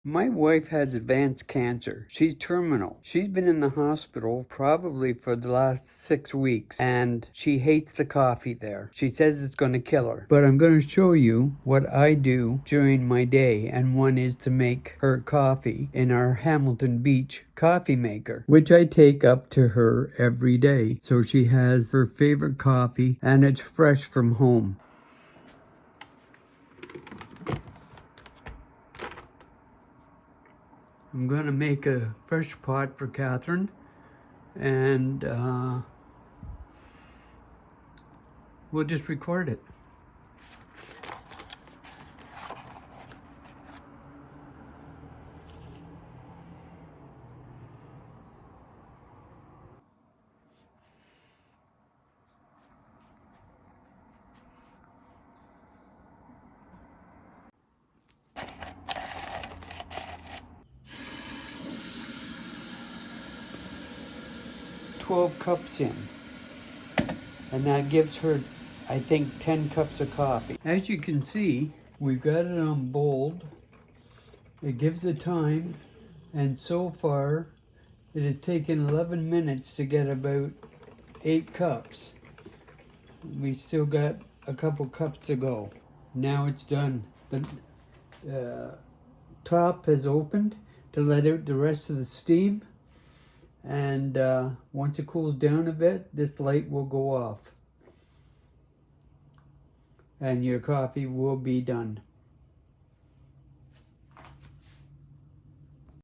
My wife has advanced cancer. She's terminal. She's been in the hospital probably for the last 6 weeks, and she hates the coffee there. She says it's going to kill her. But I'm going to show you what I do during my day, and one is to make her coffee in our Hamilton Beach coffee maker, which I take up to her every day. So she has her favorite coffee, and it's fresh from home. I'm going to make a fresh pot for Catherine, and we'll just record it. "12 cups in, and that gives her, I think, 10 cups of coffee. As you can see, we've got it on bold. It gives the time, and so far it has taken 11 minutes to get about 8 cups. We still got a couple cups to go. Now it's done. The top has opened to let out the rest of the steam. And once it cools down a bit, this light will go off and your coffee will be done.